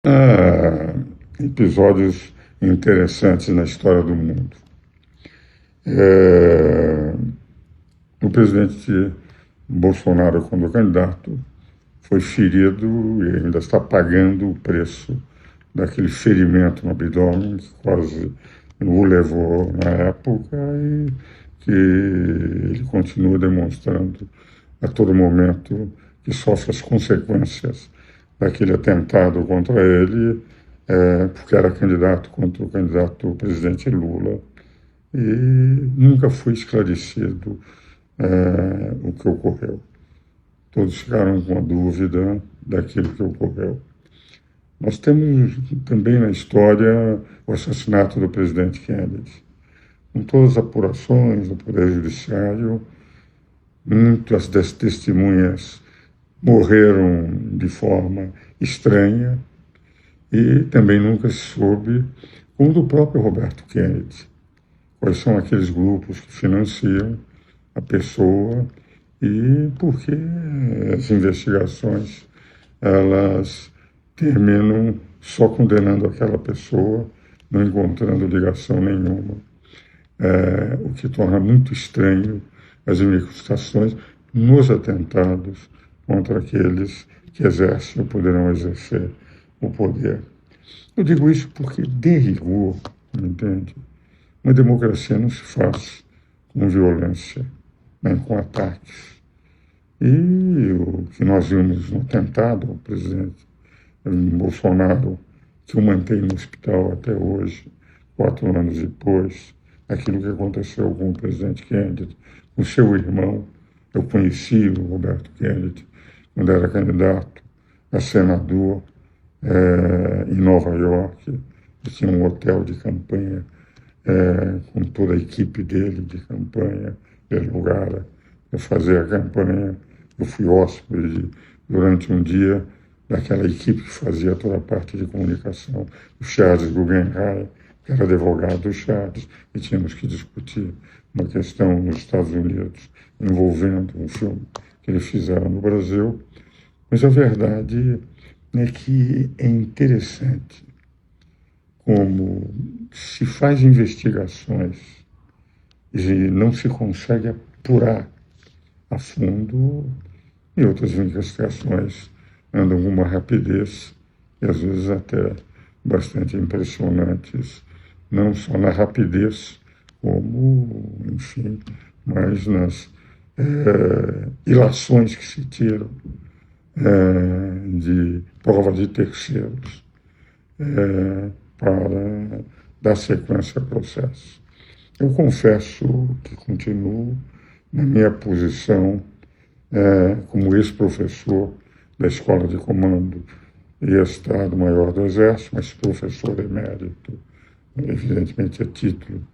Há episódios interessantes na história do mundo. É, o presidente Bolsonaro, quando candidato, foi ferido e ainda está pagando o preço daquele ferimento no abdômen que quase o levou na época e que ele continua demonstrando a todo momento que sofre as consequências daquele atentado contra ele, porque era candidato contra o candidato presidente Lula, e nunca foi esclarecido o que ocorreu. Todos ficaram com a dúvida daquilo que ocorreu. Nós temos também na história o assassinato do presidente Kennedy. Com todas as apurações do Poder Judiciário, muitas das testemunhas morreram de forma estranha e também nunca se soube, como do próprio Roberto Kennedy, quais são aqueles grupos que financiam a pessoa e por que as investigações elas terminam só condenando aquela pessoa, não encontrando ligação nenhuma, o que torna muito estranho as investigações nos atentados contra aqueles que exercem ou poderão exercer o poder. Eu digo isso porque, de rigor, entende? Uma democracia não se faz com violência, nem com ataques. E o que nós vimos no atentado ao presidente Bolsonaro, que o mantém no hospital até hoje, 4 anos depois, aquilo que aconteceu com o presidente Kennedy, com seu irmão. Eu conheci o Roberto Kennedy quando era candidato a senador em Nova York. Ele tinha um hotel de campanha com toda a equipe dele de campanha, de lugar para fazer a campanha. Eu fui hóspede durante um dia daquela equipe que fazia toda a parte de comunicação, o Charles Guggenheim, que era advogado do Charles, e tínhamos que discutir uma questão nos Estados Unidos envolvendo um filme que eles fizeram no Brasil. Mas a verdade é que é interessante como se faz investigações e não se consegue apurar a fundo, e outras investigações andam com uma rapidez e às vezes até bastante impressionantes, não só na rapidez, como, enfim, mas nas ilações que se tiram de prova de terceiros para dar sequência ao processo. Eu confesso que continuo na minha posição como ex-professor da Escola de Comando e Estado-Maior do Exército, mas professor emérito, evidentemente é título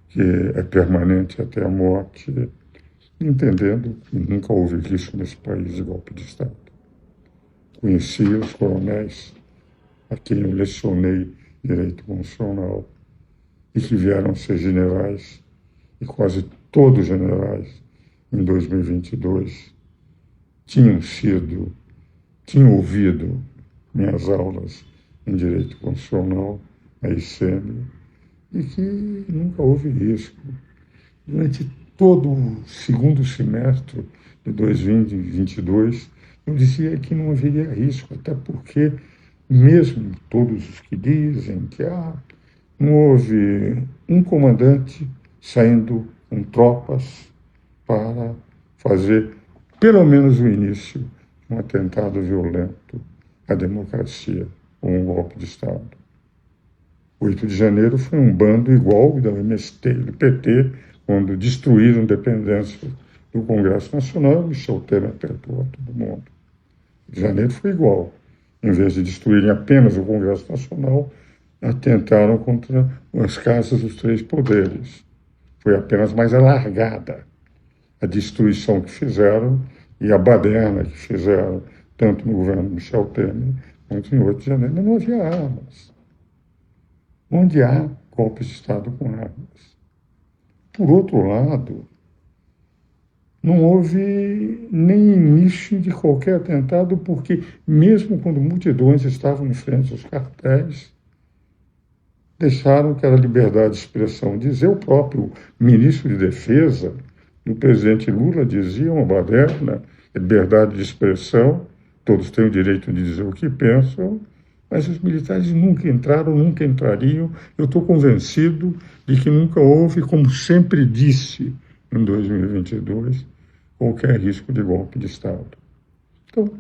que é permanente até a morte, entendendo que nunca houve risco nesse país de golpe de Estado. Conheci os coronéis a quem eu lecionei direito constitucional e que vieram a ser generais, e quase todos os generais em 2022 tinham ouvido minhas aulas em direito constitucional, a ICM, e que nunca houve risco. Durante todo o segundo semestre de 2022, eu dizia que não haveria risco, até porque, mesmo todos os que dizem que não houve um comandante saindo com tropas para fazer, pelo menos o início, de um atentado violento à democracia, ou um golpe de Estado. 8 de janeiro foi um bando igual da MST e do PT, quando destruíram a independência do Congresso Nacional, Michel Temer apertou a todo mundo. De janeiro foi igual. Em vez de destruírem apenas o Congresso Nacional, atentaram contra as casas dos 3 poderes. Foi apenas mais alargada a destruição que fizeram e a baderna que fizeram, tanto no governo Michel Temer quanto em 8 de janeiro. Mas não havia armas. Onde há golpes de Estado com armas? Por outro lado, não houve nem início de qualquer atentado, porque mesmo quando multidões estavam em frente aos quartéis, deixaram que era liberdade de expressão. Dizer o próprio ministro de Defesa, o presidente Lula, dizia uma baderna, liberdade de expressão, todos têm o direito de dizer o que pensam, mas os militares nunca entraram, nunca entrariam. Eu estou convencido de que nunca houve, como sempre disse em 2022, qualquer risco de golpe de Estado. Então,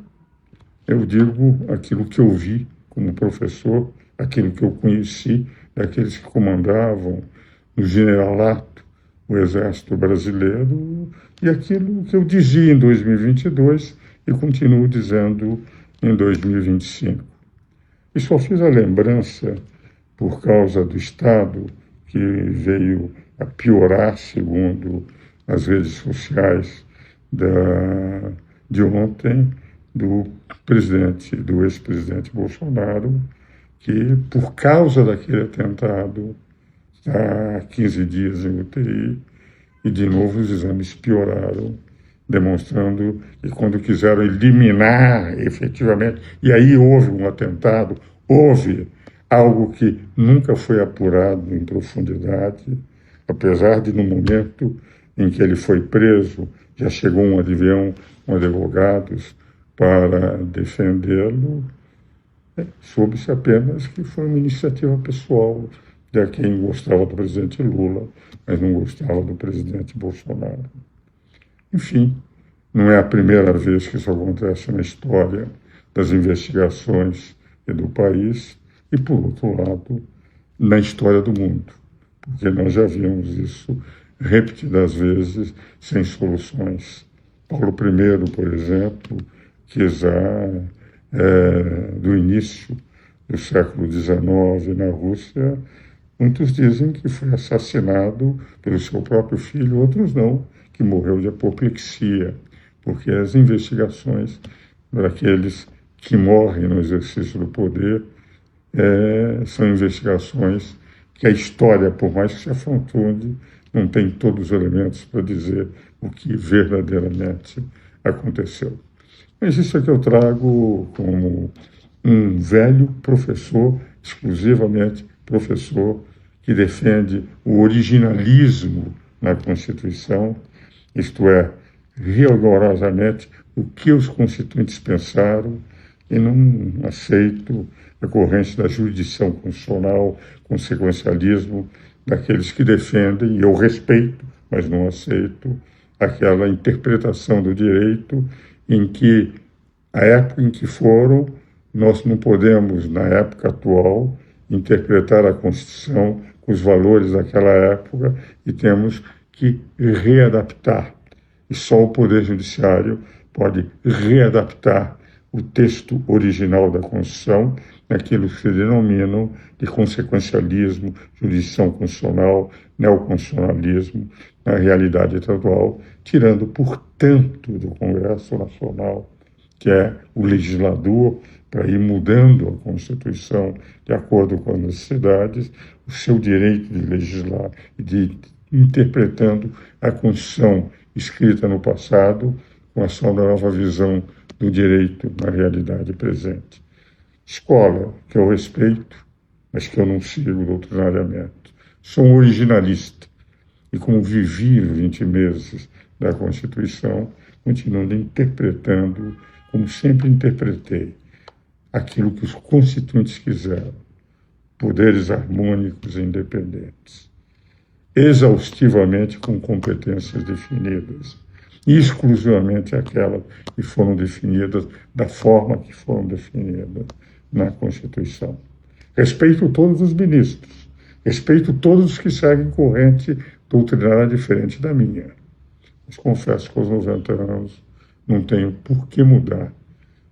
eu digo aquilo que eu vi como professor, aquilo que eu conheci daqueles que comandavam no generalato o Exército Brasileiro e aquilo que eu dizia em 2022 e continuo dizendo em 2025. E só fiz a lembrança por causa do Estado que veio a piorar, segundo as redes sociais de ontem, do ex-presidente Bolsonaro, que por causa daquele atentado está há 15 dias em UTI e de novo os exames pioraram, demonstrando que quando quiseram eliminar efetivamente, e aí houve um atentado, houve algo que nunca foi apurado em profundidade, apesar de no momento em que ele foi preso, já chegou um avião com advogados para defendê-lo, soube-se apenas que foi uma iniciativa pessoal de quem gostava do presidente Lula, mas não gostava do presidente Bolsonaro. Enfim, não é a primeira vez que isso acontece na história das investigações e do país, e, por outro lado, na história do mundo, porque nós já vimos isso repetidas vezes sem soluções. Paulo I, por exemplo, que já do início do século XIX na Rússia, muitos dizem que foi assassinado pelo seu próprio filho, outros não, que morreu de apoplexia, porque as investigações daqueles que morrem no exercício do poder são investigações que a história, por mais que se afronte, não tem todos os elementos para dizer o que verdadeiramente aconteceu. Mas isso é que eu trago como um velho professor, exclusivamente professor, que defende o originalismo na Constituição, isto é, rigorosamente o que os constituintes pensaram, e não aceito a corrente da jurisdição constitucional, consequencialismo daqueles que defendem, e eu respeito, mas não aceito, aquela interpretação do direito em que a época em que foram, nós não podemos, na época atual, interpretar a Constituição com os valores daquela época e temos que readaptar. E só o Poder Judiciário pode readaptar o texto original da Constituição naquilo que se denominam de consequencialismo, jurisdição constitucional, neoconstitucionalismo, na realidade atual, tirando, portanto, do Congresso Nacional, que é o legislador, para ir mudando a Constituição de acordo com as necessidades, o seu direito de legislar e de interpretando a Constituição escrita no passado com a sua nova visão do direito na realidade presente. Escola, que eu respeito, mas que eu não sigo doutrinariamente. Sou um originalista e, como vivi 20 meses da Constituição, continuo interpretando como sempre interpretei aquilo que os constituintes quiseram, poderes harmônicos e independentes, exaustivamente com competências definidas, exclusivamente aquelas que foram definidas da forma que foram definidas na Constituição. Respeito todos os ministros, respeito todos os que seguem corrente doutrinária diferente da minha. Mas confesso que aos 90 anos não tenho por que mudar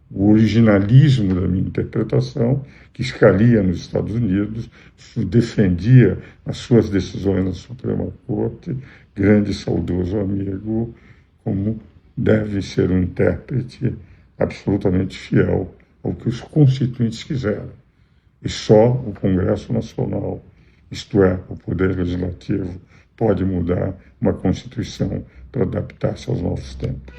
o originalismo da minha interpretação, que escalia nos Estados Unidos, defendia as suas decisões na Suprema Corte, grande e saudoso amigo, como deve ser um intérprete absolutamente fiel ao que os constituintes quiseram. E só o Congresso Nacional, isto é, o Poder Legislativo, pode mudar uma Constituição para adaptar-se aos novos tempos.